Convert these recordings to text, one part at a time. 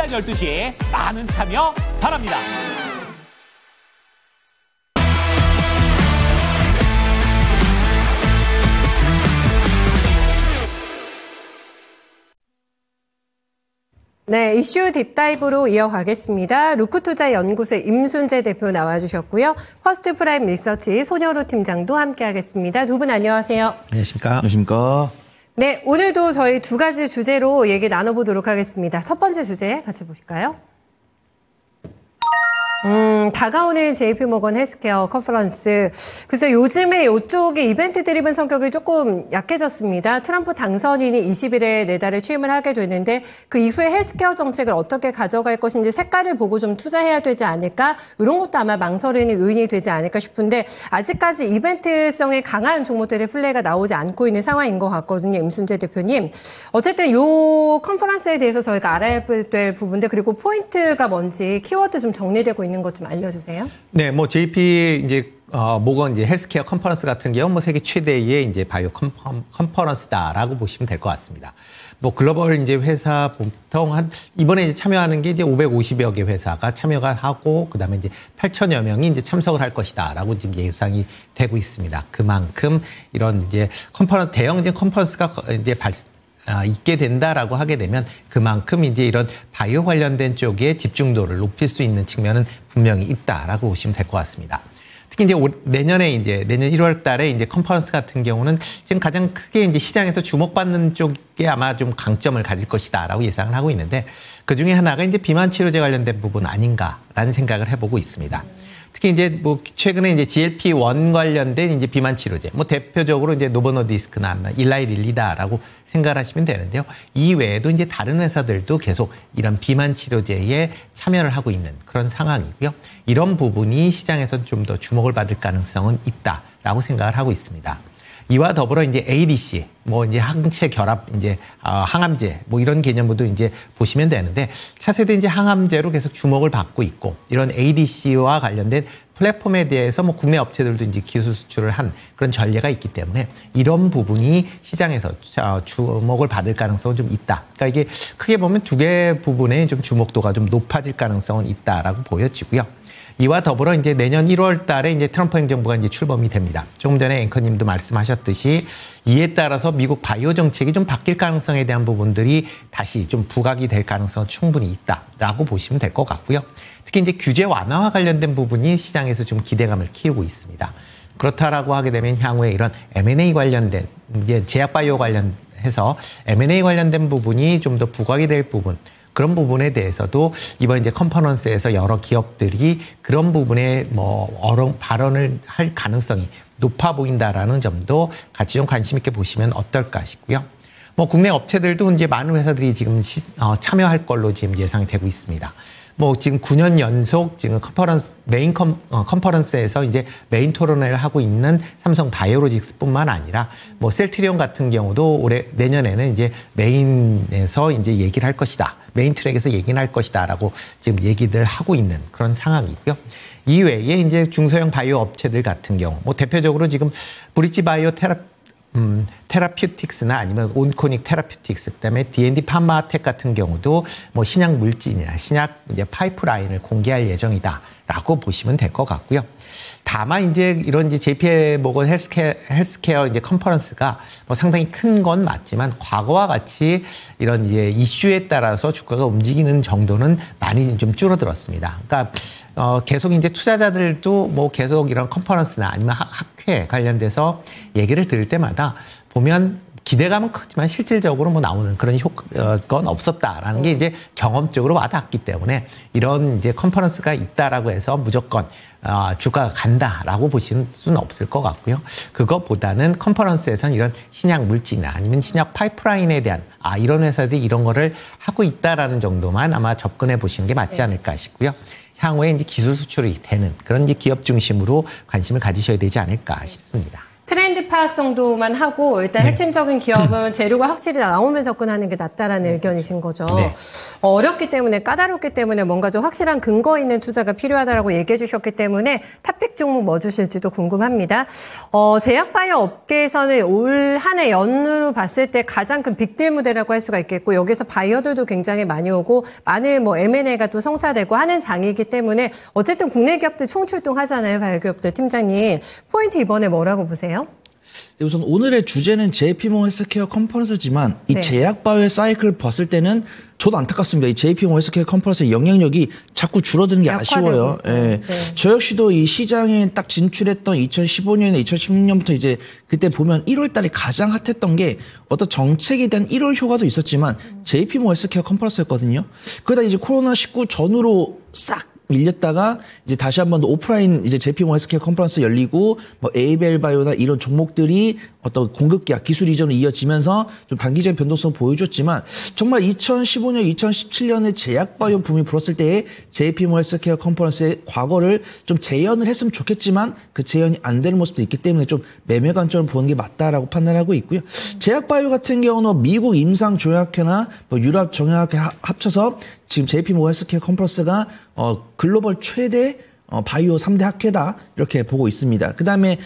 오전 12시 많은 참여 바랍니다. 네, 이슈 딥다이브로 이어가겠습니다. 루크투자연구소의 임순재 대표 나와주셨고요. 퍼스트프라임 리서치 손여루 팀장도 함께하겠습니다. 두 분 안녕하세요. 안녕하십니까. 안녕하십니까. 네, 오늘도 저희 두 가지 주제로 얘기 나눠보도록 하겠습니다. 첫 번째 주제 같이 보실까요? 다가오는 JP모건 헬스케어 컨퍼런스. 그래서 요즘에 이쪽의 이벤트 드리븐 성격이 조금 약해졌습니다. 트럼프 당선인이 20일에 내달에 취임을 하게 되는데 그 이후에 헬스케어 정책을 어떻게 가져갈 것인지 색깔을 보고 좀 투자해야 되지 않을까? 이런 것도 아마 망설이는 요인이 되지 않을까 싶은데 아직까지 이벤트성이 강한 종목들의 플레이가 나오지 않고 있는 상황인 것 같거든요. 임순재 대표님. 어쨌든 이 컨퍼런스에 대해서 저희가 알아야 될 부분들 그리고 포인트가 뭔지 키워드 좀 정리되고 있는 것 좀 알려주세요. 네, 뭐 JP 이제 모건 이제 헬스케어 컨퍼런스 같은 경우 뭐 세계 최대의 이제 바이오 컨퍼런스다라고 보시면 될 것 같습니다. 뭐 글로벌 이제 회사 보통 한 이번에 이제 참여하는 게 이제 550여 개 회사가 참여가 하고 그다음에 이제 8천여 명이 이제 참석을 할 것이다라고 지금 예상이 되고 있습니다. 그만큼 이런 이제 대형 이제 컨퍼런스가 이제 있게 된다라고 하게 되면 그만큼 이제 이런 바이오 관련된 쪽에 집중도를 높일 수 있는 측면은 분명히 있다라고 보시면 될 것 같습니다. 특히 이제 내년 1월 달에 이제 컨퍼런스 같은 경우는 지금 가장 크게 이제 시장에서 주목받는 쪽에 아마 좀 강점을 가질 것이다라고 예상을 하고 있는데 그 중에 하나가 이제 비만 치료제 관련된 부분 아닌가라는 생각을 해보고 있습니다. 특히 이제 뭐 최근에 이제 GLP-1 관련된 이제 비만 치료제, 뭐 대표적으로 이제 노보노디스크나 일라이 릴리다라고 생각을 하시면 되는데요. 이 외에도 이제 다른 회사들도 계속 이런 비만 치료제에 참여를 하고 있는 그런 상황이고요. 이런 부분이 시장에서 좀 더 주목을 받을 가능성은 있다라고 생각을 하고 있습니다. 이와 더불어 이제 ADC, 뭐 이제 항체 결합, 이제 항암제, 뭐 이런 개념으로 이제 보시면 되는데 차세대 이제 항암제로 계속 주목을 받고 있고 이런 ADC와 관련된 플랫폼에 대해서 뭐 국내 업체들도 이제 기술 수출을 한 그런 전례가 있기 때문에 이런 부분이 시장에서 주목을 받을 가능성은 좀 있다. 그러니까 이게 크게 보면 두 개 부분에 좀 주목도가 좀 높아질 가능성은 있다라고 보여지고요. 이와 더불어 이제 내년 1월 달에 이제 트럼프 행정부가 이제 출범이 됩니다. 조금 전에 앵커님도 말씀하셨듯이 이에 따라서 미국 바이오 정책이 좀 바뀔 가능성에 대한 부분들이 다시 좀 부각이 될 가능성은 충분히 있다라고 보시면 될 것 같고요. 특히 이제 규제 완화와 관련된 부분이 시장에서 좀 기대감을 키우고 있습니다. 그렇다라고 하게 되면 향후에 이런 M&A 관련된 이제 제약 바이오 관련해서 M&A 관련된 부분이 좀 더 부각이 될 부분. 그런 부분에 대해서도 이번 이제 컨퍼런스에서 여러 기업들이 그런 부분에 뭐 발언을 할 가능성이 높아 보인다라는 점도 같이 좀 관심 있게 보시면 어떨까 싶고요. 뭐 국내 업체들도 이제 많은 회사들이 지금 참여할 걸로 지금 예상이 되고 있습니다. 뭐 지금 9년 연속 지금 메인 컨퍼런스에서 이제 메인 토론회를 하고 있는 삼성 바이오로직스뿐만 아니라 뭐 셀트리온 같은 경우도 내년에는 이제 메인에서 이제 얘기를 할 것이다. 메인 트랙에서 얘기를 할 것이다라고 지금 얘기들 하고 있는 그런 상황이고요. 이외에 이제 중소형 바이오 업체들 같은 경우 뭐 대표적으로 지금 브릿지 바이오 테라퓨틱스나 아니면 온코닉 테라퓨틱스, 그다음에 D&D 파마텍 같은 경우도 뭐 신약 물질이나 신약 이제 파이프라인을 공개할 예정이다라고 보시면 될 것 같고요. 다만 이제 이런 이제 JP모건 헬스케어 이제 컨퍼런스가 뭐 상당히 큰 건 맞지만 과거와 같이 이런 이제 이슈에 따라서 주가가 움직이는 정도는 많이 좀 줄어들었습니다. 그러니까 계속 이제 투자자들도 뭐 계속 이런 컨퍼런스나 아니면 학회 관련돼서 얘기를 들을 때마다 보면 기대감은 크지만 실질적으로 뭐 나오는 그런 효과는 없었다라는 게 이제 경험적으로 와닿았기 때문에 이런 이제 컨퍼런스가 있다라고 해서 무조건 주가가 간다라고 보시는 수는 없을 것 같고요. 그것보다는 컨퍼런스에서는 이런 신약 물질이나 아니면 신약 파이프라인에 대한 이런 회사들이 이런 거를 하고 있다라는 정도만 아마 접근해 보시는 게 맞지 않을까 싶고요. 향후에 이제 기술 수출이 되는 그런 이제 기업 중심으로 관심을 가지셔야 되지 않을까 싶습니다. 트렌드 파악 정도만 하고 일단 핵심적인 기업은 재료가 확실히 나오면 접근하는 게 낫다라는 의견이신 거죠. 네. 어렵기 때문에 까다롭기 때문에 뭔가 좀 확실한 근거 있는 투자가 필요하다라고 얘기해 주셨기 때문에 탑픽 종목 뭐 주실지도 궁금합니다. 제약바이오 업계에서는 올 한 해 연으로 봤을 때 가장 큰 빅딜 무대라고 할 수가 있겠고 여기서 바이어들도 굉장히 많이 오고 많은 뭐 M&A가 또 성사되고 하는 장이기 때문에 어쨌든 국내 기업들 총출동하잖아요. 바이오 기업들 팀장님. 포인트 이번에 뭐라고 보세요? 네, 우선 오늘의 주제는 JP모건 헬스케어 컨퍼런스지만 이 네. 제약바이오의 사이클을 봤을 때는 저도 안타깝습니다. 이 JP모건 헬스케어 컨퍼런스의 영향력이 자꾸 줄어드는 게 아쉬워요. 있어요. 예. 네. 저 역시도 이 시장에 딱 진출했던 2015년에 2016년부터 이제 그때 보면 1월 달에 가장 핫했던 게 어떤 정책에 대한 1월 효과도 있었지만 JP모건 헬스케어 컨퍼런스였거든요. 그러다 이제 코로나19 전후로 싹 밀렸다가 이제 다시 한번 오프라인 이제 JP모건 헬스케어 컨퍼런스 열리고 뭐 에이벨 바이오나 이런 종목들이 어떤 공급 계약 기술 이전으로 이어지면서 좀 단기적인 변동성을 보여줬지만 정말 2015년, 2017년에 제약 바이오 붐이 불었을 때에 JP모건 헬스케어 컨퍼런스의 과거를 좀 재현을 했으면 좋겠지만 그 재현이 안 되는 모습도 있기 때문에 좀 매매 관점을 보는 게 맞다라고 판단하고 있고요. 제약 바이오 같은 경우는 미국 임상 조약회나 뭐 유럽 정약회 합쳐서 지금 JP모건 헬스케어 컨퍼런스가 글로벌 최대 바이오 3대 학회다 이렇게 보고 있습니다. 그다음에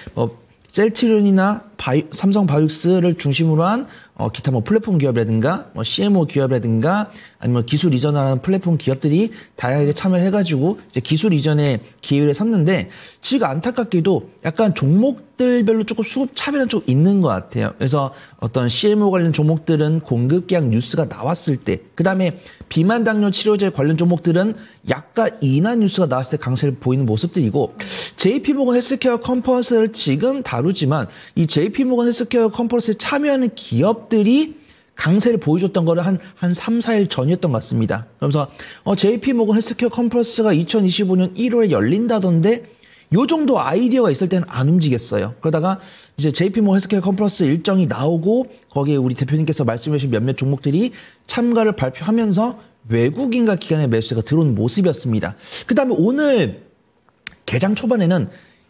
셀트리온이나 삼성 바이오닉스를 중심으로 한 기타 뭐 플랫폼 기업이라든가 뭐 CMO 기업이라든가 아니면 기술 이전하는 플랫폼 기업들이 다양하게 참여를 해가지고 이제 기술 이전의 기회를 삼는데 지금 안타깝게도 약간 종목들별로 조금 수급 차별은 좀 있는 것 같아요. 그래서 어떤 CMO 관련 종목들은 공급 계약 뉴스가 나왔을 때, 그 다음에 비만 당뇨 치료제 관련 종목들은 약간 인하 뉴스가 나왔을 때 강세를 보이는 모습들이고 JP모건 헬스케어 컨퍼런스를 지금 다루지만 이 JP모건 헬스케어 컨퍼런스에 참여하는 기업들이 강세를 보여줬던 거를 한 3, 4일 전이었던 것 같습니다. 그러면서 JP모건 헬스케어 컨퍼런스가 2025년 1월에 열린다던데 요 정도 아이디어가 있을 때는 안 움직였어요. 그러다가 이제 JP모건 헬스케어 컨퍼런스 일정이 나오고 거기에 우리 대표님께서 말씀해 주신 몇몇 종목들이 참가를 발표하면서 외국인과 기관의 매수세가 들어온 모습이었습니다. 그다음에 오늘 개장 초반에는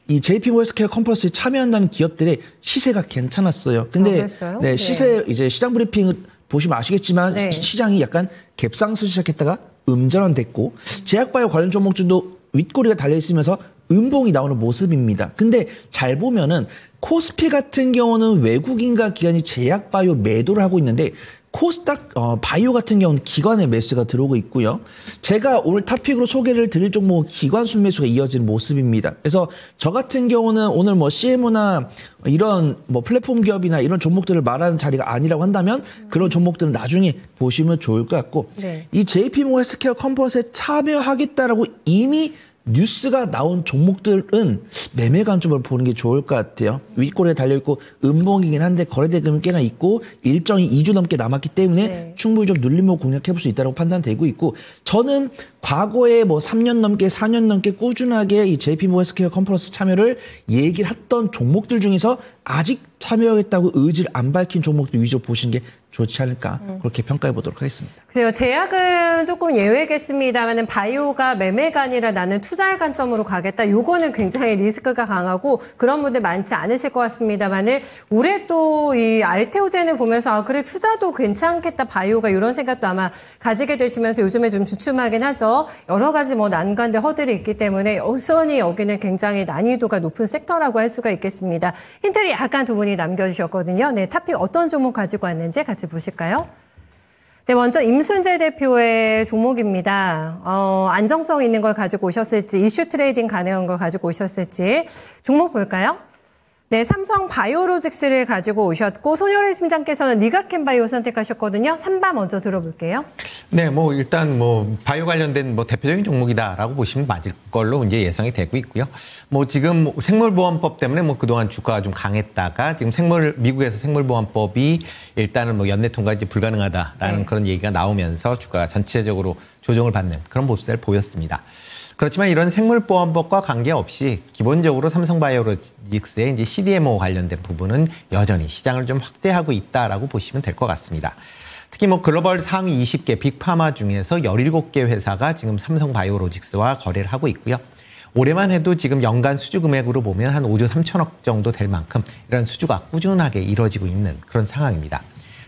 이 JP모건 헬스케어 컨퍼런스에 참여한다는 기업들의 시세가 괜찮았어요. 근데 그랬어요? 네, 시세 이제 시장 브리핑 보시면 아시겠지만 네. 시장이 약간 갭상승 시작했다가 음전환됐고 제약바이오 관련 종목들도 윗꼬리가 달려 있으면서 음봉이 나오는 모습입니다. 근데 잘 보면은 코스피 같은 경우는 외국인과 기관이 제약바이오 매도를 하고 있는데 코스닥 바이오 같은 경우는 기관의 매수가 들어오고 있고요. 제가 오늘 탑픽으로 소개를 드릴 종목은 기관 순매수가 이어지는 모습입니다. 그래서 저 같은 경우는 오늘 뭐 CMO나 이런 뭐 플랫폼 기업이나 이런 종목들을 말하는 자리가 아니라고 한다면 그런 종목들은 나중에 보시면 좋을 것 같고 네. 이 JP모건 헬스케어 컨퍼런스에 참여하겠다라고 이미 뉴스가 나온 종목들은 매매 관점으로 보는 게 좋을 것 같아요. 윗골에 달려있고 음봉이긴 한데 거래대금이 꽤나 있고 일정이 2주 넘게 남았기 때문에 네. 충분히 좀 눌림목 공략해볼 수 있다고 판단되고 있고 저는 과거에 뭐 3년 넘게 4년 넘게 꾸준하게 이 JP모건 헬스케어 컨퍼런스 참여를 얘기를 했던 종목들 중에서 아직 참여하겠다고 의지를 안 밝힌 종목들 위주로 보시는 게 좋지 않을까 그렇게 평가해 보도록 하겠습니다. 그래요. 제약은 조금 예외겠습니다만 바이오가 매매가 아니라 나는 투자의 관점으로 가겠다. 요거는 굉장히 리스크가 강하고 그런 분들 많지 않으실 것 같습니다만 올해 또 이 알테오젠을 보면서 아 그래 투자도 괜찮겠다 바이오가 이런 생각도 아마 가지게 되시면서 요즘에 좀 주춤하긴 하죠. 여러 가지 뭐 난관들 허들이 있기 때문에 여전히 여기는 굉장히 난이도가 높은 섹터라고 할 수가 있겠습니다. 힌트를 약간 두 분이 남겨주셨거든요. 네, 탑픽 어떤 종목 가지고 왔는지 같이 보실까요? 네, 먼저 임순재 대표의 종목입니다. 안정성 있는 걸 가지고 오셨을지, 이슈 트레이딩 가능한 걸 가지고 오셨을지 종목 볼까요? 네, 삼성 바이오로직스를 가지고 오셨고 손효리 팀장께서는 리가켄 바이오 선택하셨거든요. 3바 먼저 들어볼게요. 네, 뭐 일단 뭐 바이오 관련된 뭐 대표적인 종목이다라고 보시면 맞을 걸로 이제 예상이 되고 있고요. 뭐 지금 생물보험법 때문에 뭐 그동안 주가가 좀 강했다가 지금 미국에서 생물보험법이 일단은 뭐 연내 통과 이제 불가능하다라는 네. 그런 얘기가 나오면서 주가가 전체적으로 조정을 받는 그런 모습을 보였습니다. 그렇지만 이런 생물보험법과 관계없이 기본적으로 삼성바이오로직스의 이제 CDMO 관련된 부분은 여전히 시장을 좀 확대하고 있다라고 보시면 될 것 같습니다. 특히 뭐 글로벌 상위 20개 빅파마 중에서 17개 회사가 지금 삼성바이오로직스와 거래를 하고 있고요. 올해만 해도 지금 연간 수주 금액으로 보면 한 5조 3천억 정도 될 만큼 이런 수주가 꾸준하게 이루어지고 있는 그런 상황입니다.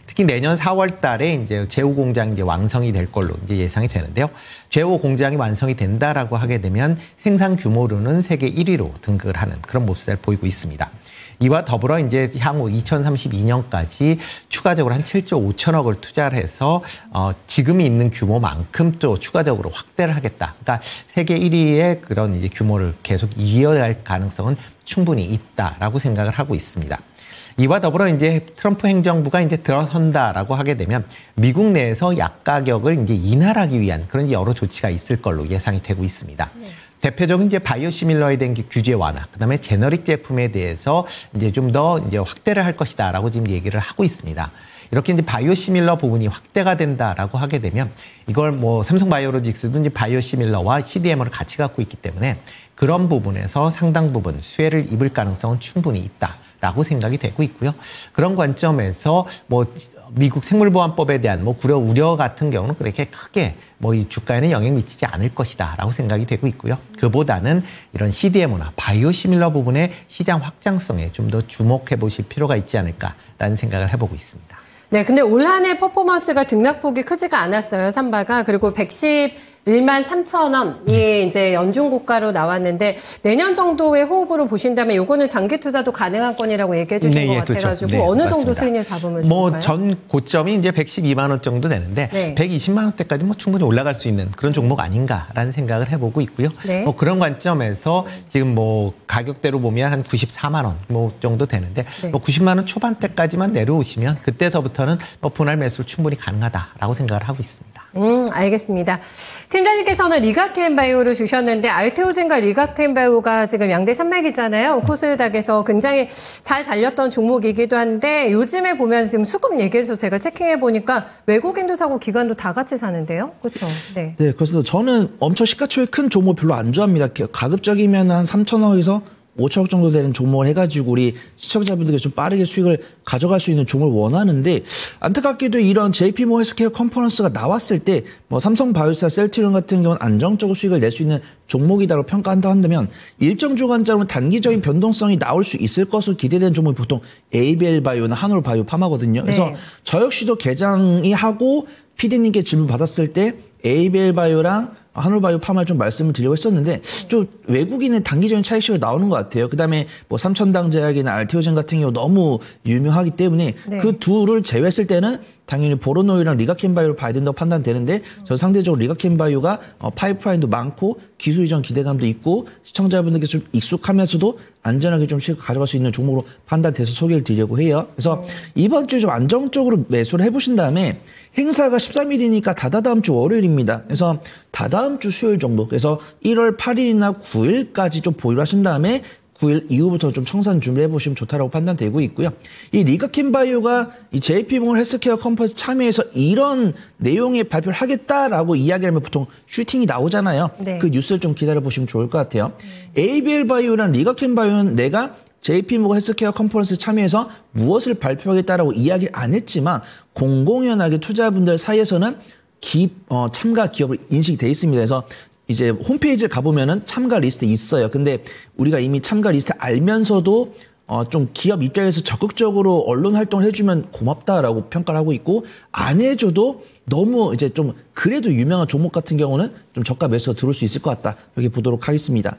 특히 내년 4월 달에 이제 제5 공장이 이제 완성이 될 걸로 이제 예상이 되는데요. 제5 공장이 완성이 된다라고 하게 되면 생산 규모로는 세계 1위로 등극을 하는 그런 모습을 보이고 있습니다. 이와 더불어 이제 향후 2032년까지 추가적으로 한 7조 5천억을 투자를 해서 지금 있는 규모만큼 또 추가적으로 확대를 하겠다. 그러니까 세계 1위의 그런 이제 규모를 계속 이어갈 가능성은 충분히 있다라고 생각을 하고 있습니다. 이와 더불어 이제 트럼프 행정부가 이제 들어선다라고 하게 되면 미국 내에서 약 가격을 이제 인하하기 위한 그런 여러 조치가 있을 걸로 예상이 되고 있습니다. 대표적인 이제 바이오시밀러에 대한 규제 완화, 그다음에 제너릭 제품에 대해서 이제 좀 더 이제 확대를 할 것이다라고 지금 얘기를 하고 있습니다. 이렇게 이제 바이오시밀러 부분이 확대가 된다라고 하게 되면 이걸 뭐 삼성바이오로직스도 이제 바이오시밀러와 CDMO를 같이 갖고 있기 때문에 그런 부분에서 상당 부분 수혜를 입을 가능성은 충분히 있다라고 생각이 되고 있고요. 그런 관점에서 뭐 미국 생물보안법에 대한 뭐 우려 같은 경우는 그렇게 크게 뭐 이 주가에는 영향 미치지 않을 것이다라고 생각이 되고 있고요. 그보다는 이런 CDMO나 바이오시밀러 부분의 시장 확장성에 좀 더 주목해 보실 필요가 있지 않을까라는 생각을 해보고 있습니다. 네, 근데 올 한 해 퍼포먼스가 등락폭이 크지가 않았어요, 삼바가. 그리고 111만 3천 원이 이제 연중 고가로 나왔는데 내년 정도의 호흡으로 보신다면 요거는 장기 투자도 가능한 건이라고 얘기해 주신 것 같아가지고 그렇죠. 어느 정도 맞습니다. 수익률 잡으면 좋을까요? 뭐 전 고점이 이제 112만 원 정도 되는데 네. 120만 원대까지 뭐 충분히 올라갈 수 있는 그런 종목 아닌가라는 생각을 해보고 있고요. 네. 뭐 그런 관점에서 지금 뭐 가격대로 보면 한 94만 원 뭐 정도 되는데 네. 뭐 90만 원 초반대까지만 내려오시면 그때서부터는 뭐 분할 매수로 충분히 가능하다라고 생각을 하고 있습니다. 알겠습니다. 팀장님께서는 리가켄바이오를 주셨는데 알테오젠과 리가켄바이오가 지금 양대 산맥이잖아요. 코스닥에서 굉장히 잘 달렸던 종목이기도 한데 요즘에 보면 지금 수급 얘기해서 제가 체킹해 보니까 외국인도 사고 기관도 다 같이 사는데요. 그렇죠? 네. 네, 그래서 저는 엄청 시가총액 큰 종목 별로 안 좋아합니다. 가급적이면 한 3천억에서 5천억 정도 되는 종목을 해가지고 우리 시청자분들께 좀 빠르게 수익을 가져갈 수 있는 종목을 원하는데 안타깝게도 이런 JP모건 헬스케어 컨퍼런스가 나왔을 때 뭐 삼성바이오사, 셀트리온 같은 경우는 안정적으로 수익을 낼 수 있는 종목이다라고 평가한다 한다면 일정 주간짜로는 단기적인 변동성이 나올 수 있을 것으로 기대되는 종목이 보통 ABL바이오나 한올바이오 파마거든요. 그래서 네. 저 역시도 개장이 하고 PD님께 질문 받았을 때 ABL바이오랑 한올바이오 파마를 좀 말씀을 드리려고 했었는데 좀 외국인의 단기적인 차익실이 나오는 것 같아요. 그다음에 뭐 삼천당제약이나 알테오젠 같은 경우 너무 유명하기 때문에 네. 그 둘을 제외했을 때는 당연히 보로노이랑 리가켄바이오를 봐야 된다고 판단되는데 저 상대적으로 리가켄바이오가 파이프라인도 많고 기술 이전 기대감도 있고 시청자분들께 좀 익숙하면서도 안전하게 좀 가져갈 수 있는 종목으로 판단돼서 소개를 드리려고 해요. 그래서 이번 주에 좀 안정적으로 매수를 해보신 다음에 행사가 13일이니까 다다음 주 월요일입니다. 그래서 다다음 주 수요일 정도. 그래서 1월 8일이나 9일까지 좀 보유를 하신 다음에 9일 이후부터 좀 청산 준비해 보시면 좋다라고 판단되고 있고요. 이 리가켄바이오가 이 JP모건 헬스케어 컨퍼런스 참여해서 이런 내용의 발표를 하겠다라고 이야기하면 보통 슈팅이 나오잖아요. 네. 그 뉴스를 좀 기다려 보시면 좋을 것 같아요. ABL바이오랑 리가켄바이오는 내가 JP모건 헬스케어 컨퍼런스에 참여해서 무엇을 발표하겠다라고 이야기를 안 했지만 공공연하게 투자분들 사이에서는 참가 기업을 인식이 돼 있습니다. 그래서 이제 홈페이지에 가보면은 참가 리스트 있어요. 근데 우리가 이미 참가 리스트 알면서도 좀 기업 입장에서 적극적으로 언론 활동을 해주면 고맙다라고 평가를 하고 있고 안 해줘도 너무 이제 좀 그래도 유명한 종목 같은 경우는 좀 저가 매수가 들어올 수 있을 것 같다. 이렇게 보도록 하겠습니다.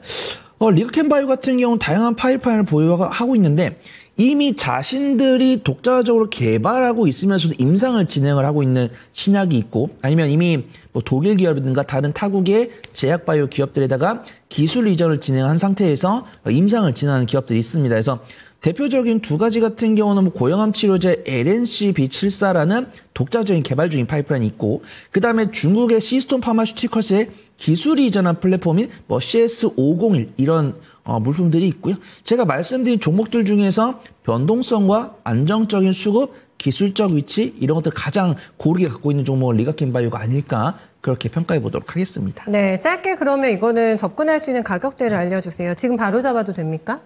리가켄바이오 같은 경우는 다양한 파이프라인을 보유하고 있는데 이미 자신들이 독자적으로 개발하고 있으면서도 임상을 진행을 하고 있는 신약이 있고 아니면 이미 뭐 독일 기업이든가 다른 타국의 제약바이오 기업들에다가 기술 이전을 진행한 상태에서 임상을 진행하는 기업들이 있습니다. 그래서 대표적인 두 가지 같은 경우는 뭐 고형암 치료제 LNC-B74라는 독자적인 개발 중인 파이프라인이 있고 그다음에 중국의 시스톤 파마슈티컬스의 기술 이전한 플랫폼인 뭐 CS501 이런 물품들이 있고요. 제가 말씀드린 종목들 중에서 변동성과 안정적인 수급, 기술적 위치 이런 것들 가장 고르게 갖고 있는 종목은 리가켄바이오가 아닐까 그렇게 평가해 보도록 하겠습니다. 네, 짧게 그러면 이거는 접근할 수 있는 가격대를 알려주세요. 지금 바로 잡아도 됩니까?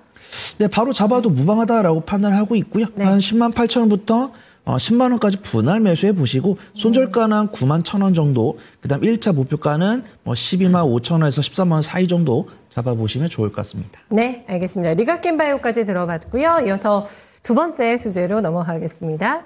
네, 바로 잡아도 무방하다라고 판단하고 있고요. 네. 한 10만 8천 원부터 10만 원까지 분할 매수해 보시고 손절가는 한 9만 1천 원 정도, 그다음 1차 목표가는 12만 5천 원에서 13만 원 사이 정도 잡아보시면 좋을 것 같습니다. 네, 알겠습니다. 리가겜바이오까지 들어봤고요. 이어서 두 번째 주제로 넘어가겠습니다.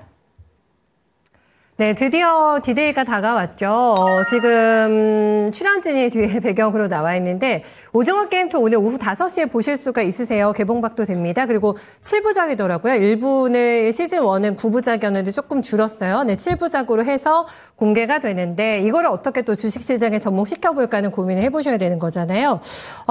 네, 드디어 디데이가 다가왔죠. 지금 출연진이 뒤에 배경으로 나와 있는데 오징어 게임2 오늘 오후 5시에 보실 수가 있으세요. 개봉박도 됩니다. 그리고 7부작이더라고요. 1부는 시즌1은 9부작이었는데 조금 줄었어요. 네, 7부작으로 해서 공개가 되는데 이거를 어떻게 또 주식시장에 접목시켜볼까 하는 고민을 해보셔야 되는 거잖아요.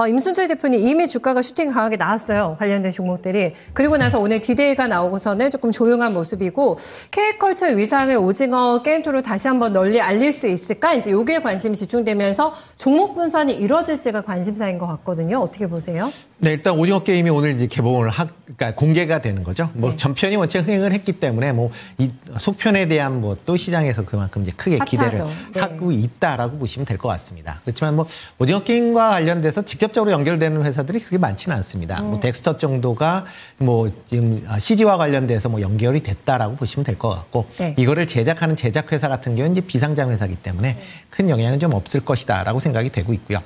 임순재 대표님 이미 주가가 슈팅 강하게 나왔어요. 관련된 종목들이. 그리고 나서 오늘 디데이가 나오고서는 조금 조용한 모습이고 K컬처 위상을 오징어 게임2로 다시 한번 널리 알릴 수 있을까? 이제 여기에 관심이 집중되면서 종목 분산이 이루어질지가 관심사인 것 같거든요. 어떻게 보세요? 네, 일단 오징어 게임이 오늘 이제 그러니까 공개가 되는 거죠. 뭐 네. 전편이 원체 흥행을 했기 때문에 뭐 이 속편에 대한 뭐 또 시장에서 그만큼 이제 크게 기대를 핫하죠. 네. 하고 있다라고 보시면 될 것 같습니다. 그렇지만 뭐 오징어 게임과 관련돼서 직접적으로 연결되는 회사들이 그렇게 많지는 않습니다. 뭐 덱스터 정도가 뭐 지금 CG와 관련돼서 뭐 연결이 됐다라고 보시면 될 것 같고 네. 이거를 제작하는 제작 회사 같은 경우는 이제 비상장 회사이기 때문에 큰 영향은 좀 없을 것이다라고 생각이 되고 있고요.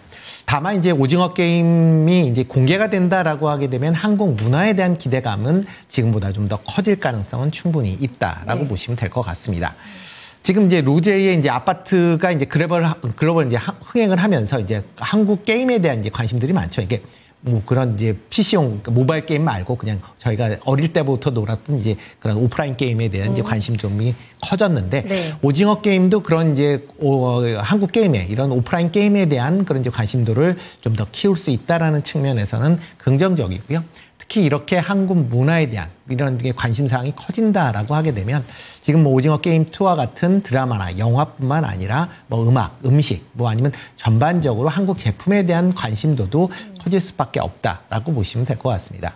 다만 이제 오징어 게임이 이제 공개가 된다라고 하게 되면 한국 문화에 대한 기대감은 지금보다 좀 더 커질 가능성은 충분히 있다라고 네. 보시면 될 것 같습니다. 지금 이제 로제의 이제 아파트가 이제 글로벌 이제 흥행을 하면서 이제 한국 게임에 대한 이제 관심들이 많죠. 이게 뭐 그런 이제 PC용 모바일 게임 말고 그냥 저희가 어릴 때부터 놀았던 이제 그런 오프라인 게임에 대한 이제 관심 점이 커졌는데 네. 오징어 게임도 그런 이제 한국 게임에 이런 오프라인 게임에 대한 그런 이제 관심도를 좀 더 키울 수 있다라는 측면에서는 긍정적이고요. 특히 이렇게 한국 문화에 대한 이런 게 관심사항이 커진다라고 하게 되면 지금 뭐 오징어 게임 2와 같은 드라마나 영화뿐만 아니라 뭐 음악, 음식, 뭐 아니면 전반적으로 한국 제품에 대한 관심도도 커질 수밖에 없다라고 보시면 될 것 같습니다.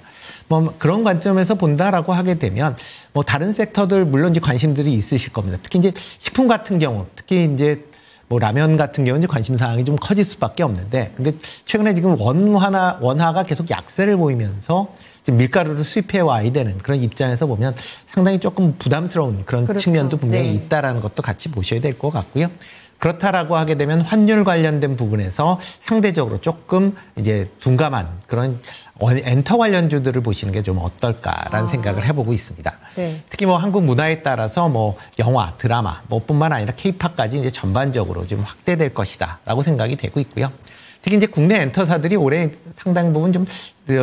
뭐 그런 관점에서 본다라고 하게 되면 뭐 다른 섹터들 물론 이제 관심들이 있으실 겁니다. 특히 이제 식품 같은 경우, 특히 이제 뭐 라면 같은 경우는 관심 사항이 좀 커질 수밖에 없는데, 근데 최근에 지금 원화가 계속 약세를 보이면서 지금 밀가루를 수입해 와야 되는 그런 입장에서 보면 상당히 조금 부담스러운 그런 그렇죠. 측면도 분명히 네. 있다라는 것도 같이 보셔야 될 것 같고요. 그렇다라고 하게 되면 환율 관련된 부분에서 상대적으로 조금 이제 둔감한 그런 엔터 관련주들을 보시는 게 좀 어떨까라는 생각을 해보고 있습니다. 네. 특히 뭐 한국 문화에 따라서 뭐 영화, 드라마, 뭐뿐만 아니라 K-팝까지 이제 전반적으로 좀 확대될 것이다라고 생각이 되고 있고요. 특히 이제 국내 엔터사들이 올해 상당 부분 좀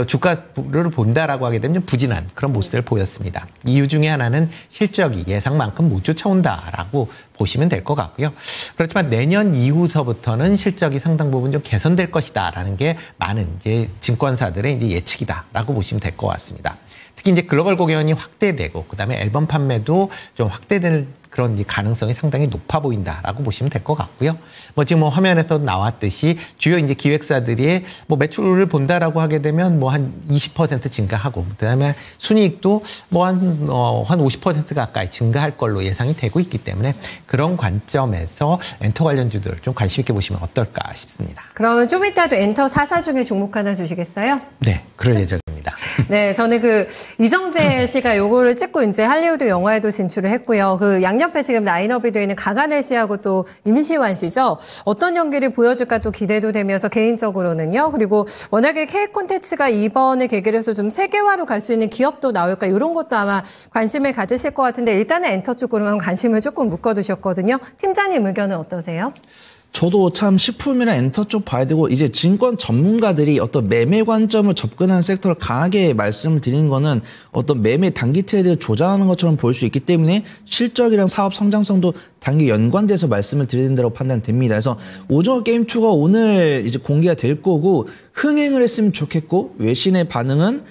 주가를 본다라고 하게 되면 좀 부진한 그런 모습을 보였습니다. 이유 중에 하나는 실적이 예상만큼 못 쫓아온다라고 보시면 될 것 같고요. 그렇지만 내년 이후서부터는 실적이 상당 부분 좀 개선될 것이다라는 게 많은 이제 증권사들의 이제 예측이다라고 보시면 될 것 같습니다. 특히 이제 글로벌 공연이 확대되고 그다음에 앨범 판매도 좀 확대될 그런 가능성이 상당히 높아 보인다라고 보시면 될 것 같고요. 뭐 지금 뭐 화면에서 나왔듯이 주요 이제 기획사들이 뭐 매출을 본다라고 하게 되면 뭐 한 20% 증가하고 그다음에 순이익도 뭐 한 50% 가까이 증가할 걸로 예상이 되고 있기 때문에 그런 관점에서 엔터 관련주들 좀 관심 있게 보시면 어떨까 싶습니다. 그러면 좀 이따도 엔터 4사 중에 종목 하나 주시겠어요? 네, 그럴 예정입니다. 네, 저는 그 이정재 씨가 요거를 찍고 이제 할리우드 영화에도 진출을 했고요. 그 양옆에 지금 라인업이 되어 있는 강하늘 씨하고 또 임시완 씨죠. 어떤 연기를 보여줄까 또 기대도 되면서 개인적으로는요. 그리고 워낙에 K 콘텐츠가 이번을 계기로 해서 좀 세계화로 갈 수 있는 기업도 나올까 이런 것도 아마 관심을 가지실 것 같은데 일단은 엔터 쪽으로만 관심을 조금 묶어두셨거든요. 팀장님 의견은 어떠세요? 저도 참 식품이나 엔터 쪽 봐야 되고 이제 증권 전문가들이 어떤 매매 관점을 접근하는 섹터를 강하게 말씀을 드리는 거는 어떤 매매 단기 트레이드를 조장하는 것처럼 보일 수 있기 때문에 실적이랑 사업 성장성도 단기 연관돼서 말씀을 드린다고 판단됩니다. 그래서 오징어 게임 2가 오늘 이제 공개가 될 거고 흥행을 했으면 좋겠고 외신의 반응은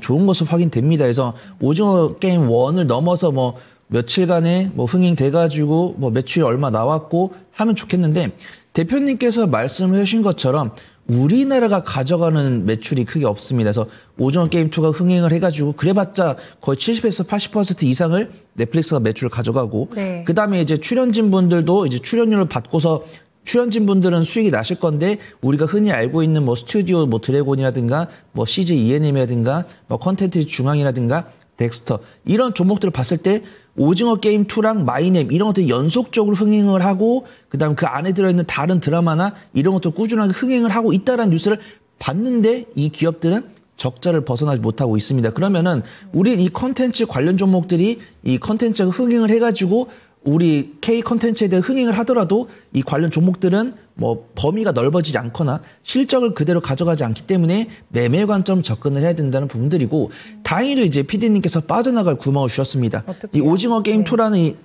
좋은 것으로 확인됩니다. 그래서 오징어 게임 1을 넘어서 뭐 며칠간에 뭐 흥행돼가지고 뭐 매출이 얼마 나왔고 하면 좋겠는데 대표님께서 말씀을 해주신 것처럼 우리나라가 가져가는 매출이 크게 없습니다. 그래서 오징어 게임 2가 흥행을 해가지고 그래봤자 거의 70에서 80% 이상을 넷플릭스가 매출을 가져가고 네. 그다음에 이제 출연진 분들도 이제 출연료를 받고서 출연진 분들은 수익이 나실 건데 우리가 흔히 알고 있는 뭐 스튜디오 뭐 드래곤이라든가 뭐 CJ ENM이라든가 뭐 컨텐츠 중앙이라든가 덱스터 이런 종목들을 봤을 때 오징어 게임 2랑 마이넴 이런 것들이 연속적으로 흥행을 하고 그다음 그 안에 들어있는 다른 드라마나 이런 것도 꾸준하게 흥행을 하고 있다라는 뉴스를 봤는데 이 기업들은 적자를 벗어나지 못하고 있습니다. 그러면은 우리 이 컨텐츠 관련 종목들이 이 컨텐츠가 흥행을 해가지고 우리 K 컨텐츠에 대한 흥행을 하더라도 이 관련 종목들은 뭐 범위가 넓어지지 않거나 실적을 그대로 가져가지 않기 때문에 매매 관점 접근을 해야 된다는 부분들이고 다행히도 이제 PD님께서 빠져나갈 구멍을 주셨습니다. 이 오징어 게임 2라는 이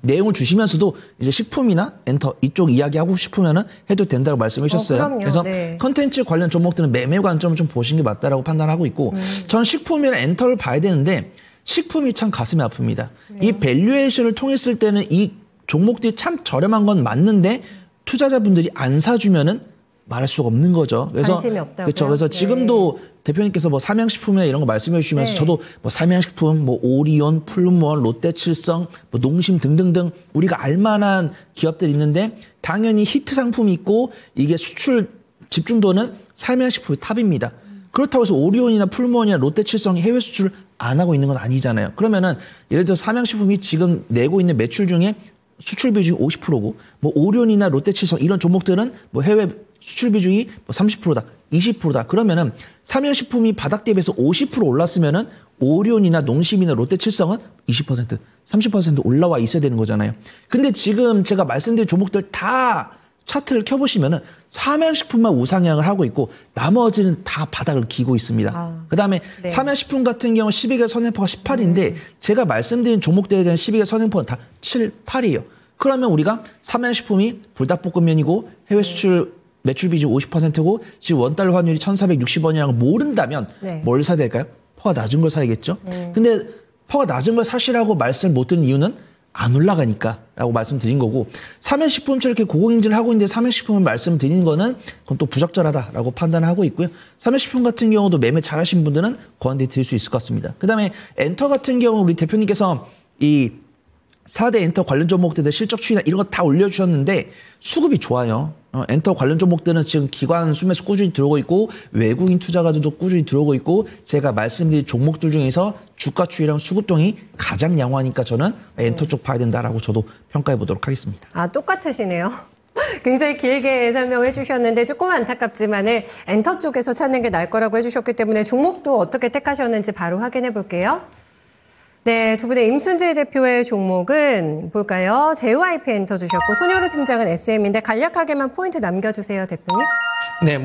내용을 주시면서도 이제 식품이나 엔터 이쪽 이야기하고 싶으면은 해도 된다고 말씀해 주셨어요. 그럼요. 그래서 네. 컨텐츠 관련 종목들은 매매 관점을 좀 보시는 게 맞다라고 판단하고 있고 저는 식품이나 엔터를 봐야 되는데 식품이 참 가슴이 아픕니다. 이 밸류에이션을 통했을 때는 이 종목들이 참 저렴한 건 맞는데 투자자분들이 안 사주면은 말할 수가 없는 거죠. 그래서 관심이 없다고요? 그렇죠. 그래서 네. 지금도 대표님께서 뭐 삼양식품이나 이런 거 말씀해 주시면서 네. 저도 뭐 삼양식품, 뭐 오리온, 플루몬, 롯데칠성, 뭐 농심 등등등 우리가 알만한 기업들이 있는데 당연히 히트 상품이 있고 이게 수출 집중도는 삼양식품이 탑입니다. 그렇다고 해서 오리온이나 플루몬이나 롯데칠성이 해외 수출을 안 하고 있는 건 아니잖아요. 그러면은 예를 들어 삼양식품이 지금 내고 있는 매출 중에 수출 비중이 50%고 뭐 오리온이나 롯데칠성 이런 종목들은 뭐 해외 수출 비중이 뭐 30%다, 20%다. 그러면은 삼양식품이 바닥 대비해서 50% 올랐으면은 오리온이나 농심이나 롯데칠성은 20%, 30% 올라와 있어야 되는 거잖아요. 근데 지금 제가 말씀드린 종목들 다 차트를 켜보시면은 삼양식품만 우상향을 하고 있고 나머지는 다 바닥을 기고 있습니다. 그다음에 네. 삼양식품 같은 경우 12개월 선행포가 18인데 제가 말씀드린 종목들에 대한 12개월 선행포는 다 7, 8이에요. 그러면 우리가 삼양식품이 불닭볶음면이고 해외 수출 매출 비중 50%고 지금 원달러 환율이 1,460원이라는 걸 모른다면 네. 뭘 사야 될까요? 퍼가 낮은 걸 사야겠죠. 근데 퍼가 낮은 걸 사시라고 말씀을 못 드는 이유는 안 올라가니까 라고 말씀드린 거고 삼양식품처럼 이렇게 고공행진을 하고 있는데 삼양식품을 말씀드리는 거는 그건 또 부적절하다라고 판단을 하고 있고요. 삼양식품 같은 경우도 매매 잘하신 분들은 고안대 드릴 수 있을 것 같습니다. 그다음에 엔터 같은 경우 우리 대표님께서 이 4대 엔터 관련 종목들의 실적 추이나 이런 거 다 올려주셨는데 수급이 좋아요. 엔터 관련 종목들은 지금 기관 수매수 꾸준히 들어오고 있고 외국인 투자가들도 꾸준히 들어오고 있고 제가 말씀드린 종목들 중에서 주가 추이랑 수급동이 가장 양호하니까 저는 엔터 쪽 봐야 된다라고 저도 평가해 보도록 하겠습니다. 아, 똑같으시네요. 굉장히 길게 설명해 주셨는데 조금 안타깝지만은 엔터 쪽에서 찾는 게 나을 거라고 해주셨기 때문에 종목도 어떻게 택하셨는지 바로 확인해 볼게요. 네, 두 분의 임순재 대표의 종목은 볼까요? JYP 엔터 주셨고 손효루 팀장은 SM인데 간략하게만 포인트 남겨주세요, 대표님. 네,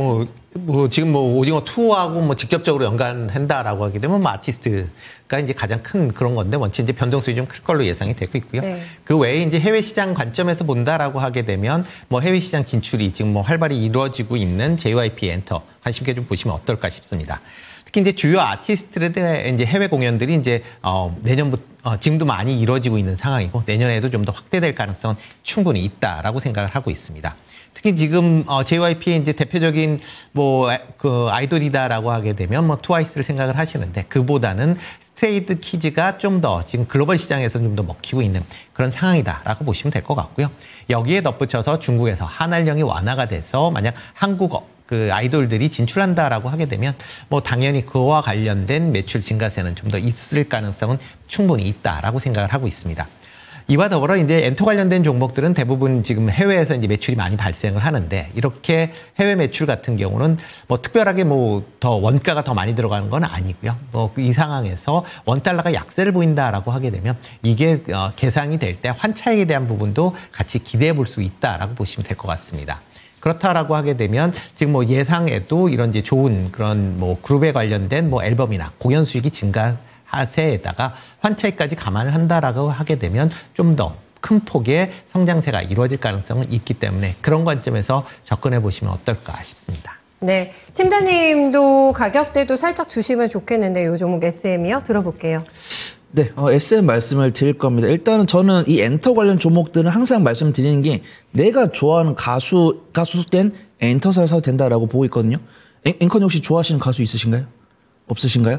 지금 오징어 2하고 직접적으로 연관한다라고 하게 되면 아티스트가 이제 가장 큰 그런 건데 원체 이제 변동성이 좀 클 걸로 예상이 되고 있고요. 네. 그 외에 이제 해외 시장 관점에서 본다라고 하게 되면 해외 시장 진출이 지금 활발히 이루어지고 있는 JYP 엔터 관심 있게 좀 보시면 어떨까 싶습니다. 특히 이제 주요 아티스트들의 이제 해외 공연들이 이제 내년부터 지금도 많이 이루어지고 있는 상황이고 내년에도 좀 더 확대될 가능성은 충분히 있다라고 생각을 하고 있습니다. 특히 지금 JYP의 이제 대표적인 그 아이돌이다라고 하게 되면 트와이스를 생각을 하시는데 그보다는 스트레이트 키즈가 좀 더 지금 글로벌 시장에서 좀 더 먹히고 있는 그런 상황이다라고 보시면 될 것 같고요. 여기에 덧붙여서 중국에서 한알령이 완화가 돼서 만약 한국어 그 아이돌들이 진출한다라고 하게 되면 당연히 그와 관련된 매출 증가세는 좀 더 있을 가능성은 충분히 있다라고 생각을 하고 있습니다. 이와 더불어 이제 엔터 관련된 종목들은 대부분 지금 해외에서 이제 매출이 많이 발생을 하는데 이렇게 해외 매출 같은 경우는 특별하게 더 원가가 더 많이 들어가는 건 아니고요. 이 상황에서 원달러가 약세를 보인다라고 하게 되면 이게 계상이 될 때 환차익에 대한 부분도 같이 기대해 볼 수 있다라고 보시면 될 것 같습니다. 그렇다라고 하게 되면 지금 예상에도 이런 이제 좋은 그런 그룹에 관련된 앨범이나 공연 수익이 증가세에다가 환차익까지 감안을 한다라고 하게 되면 좀 더 큰 폭의 성장세가 이루어질 가능성은 있기 때문에 그런 관점에서 접근해 보시면 어떨까 싶습니다. 네, 팀장님도 가격대도 살짝 주시면 좋겠는데 이 종목 SM이요? 들어볼게요. 네, SM 말씀을 드릴 겁니다. 일단은 저는 이 엔터 관련 종목들은 항상 말씀드리는 게 내가 좋아하는 가수가 소속된 엔터사를 사도 된다라고 보고 있거든요. 앵커님 혹시 좋아하시는 가수 있으신가요? 없으신가요?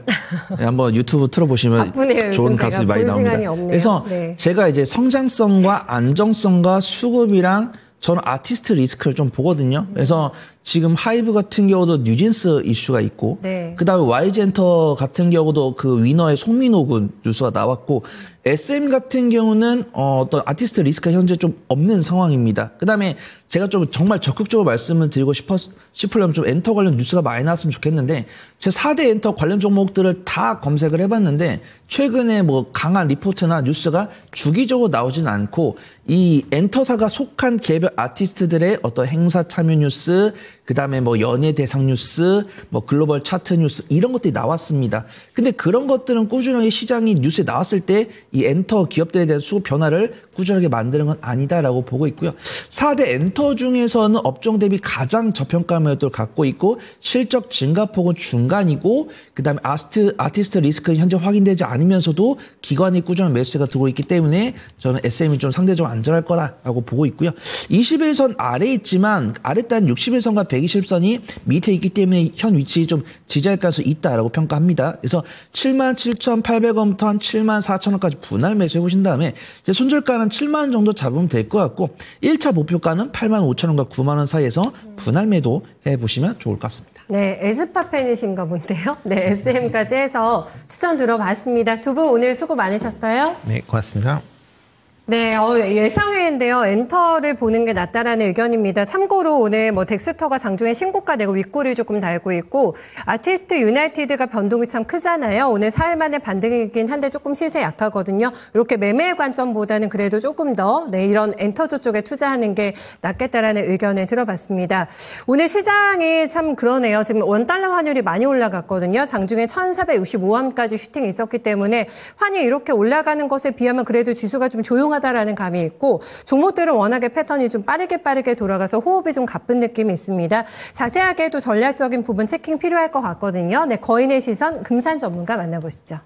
네, 한번 유튜브 틀어보시면 바쁘네요, 좋은 가수들이 많이 나옵니다. 그래서 네. 제가 이제 성장성과 안정성과 수급이랑 저는 아티스트 리스크를 좀 보거든요. 그래서 지금 하이브 같은 경우도 뉴진스 이슈가 있고, 네. 그다음에 YG엔터 같은 경우도 그 위너의 송민호 군 뉴스가 나왔고, SM 같은 경우는 어떤 아티스트 리스크가 현재 좀 없는 상황입니다. 그다음에 제가 좀 정말 적극적으로 말씀을 드리고 싶으려면 좀 엔터 관련 뉴스가 많이 나왔으면 좋겠는데, 제 4대 엔터 관련 종목들을 다 검색을 해봤는데 최근에 뭐 강한 리포트나 뉴스가 주기적으로 나오진 않고, 이 엔터사가 속한 개별 아티스트들의 어떤 행사 참여 뉴스, 그다음에 뭐 연예 대상 뉴스, 뭐 글로벌 차트 뉴스 이런 것들이 나왔습니다. 근데 그런 것들은 꾸준하게 시장이 뉴스에 나왔을 때 이 엔터 기업들에 대한 수급 변화를 꾸준하게 만드는 건 아니다라고 보고 있고요. 4대 엔터 중에서는 업종 대비 가장 저평가 매도를 갖고 있고, 실적 증가폭은 중간이고, 그다음에 아티스트 리스크는 현재 확인되지 않으면서도 기관이 꾸준한 매수세가 들어오고 있기 때문에 저는 SM이 좀 상대적으로 안전할 거라고 보고 있고요. 21선 아래에 있지만 아래단 61선과 120선이 밑에 있기 때문에 현 위치 좀 지지할 가능성이 있다라고 평가합니다. 그래서 77,800원부터 한 74,000원까지 분할 매수해 보신 다음에 이제 손절가는 7만 원 정도 잡으면 될 것 같고, 1차 목표가는 85,000원과 9만 원 사이에서 분할 매도 해보시면 좋을 것 같습니다. 네, 에스파 팬이신가 본데요. 네, SM까지 해서 추천 들어봤습니다. 두 분 오늘 수고 많으셨어요. 네, 고맙습니다. 네, 예상외인데요. 엔터를 보는 게 낫다라는 의견입니다. 참고로 오늘 뭐 덱스터가 장중에 신고가 내고 윗골을 조금 달고 있고, 아티스트 유나이티드가 변동이 참 크잖아요. 오늘 4일 만에 반등이긴 한데 조금 시세 약하거든요. 이렇게 매매 관점보다는 그래도 조금 더 이런 엔터조 쪽에 투자하는 게 낫겠다라는 의견을 들어봤습니다. 오늘 시장이 참 그러네요. 지금 원달러 환율이 많이 올라갔거든요. 장중에 1,465원까지 슈팅이 있었기 때문에 환율이 이렇게 올라가는 것에 비하면 그래도 지수가 좀 조용하다라는 감이 있고, 종목들은 워낙에 패턴이 좀 빠르게 돌아가서 호흡이 좀 가쁜 느낌이 있습니다. 자세하게도 전략적인 부분 체킹 필요할 것 같거든요. 네, 거인의 시선 금산 전문가 만나보시죠.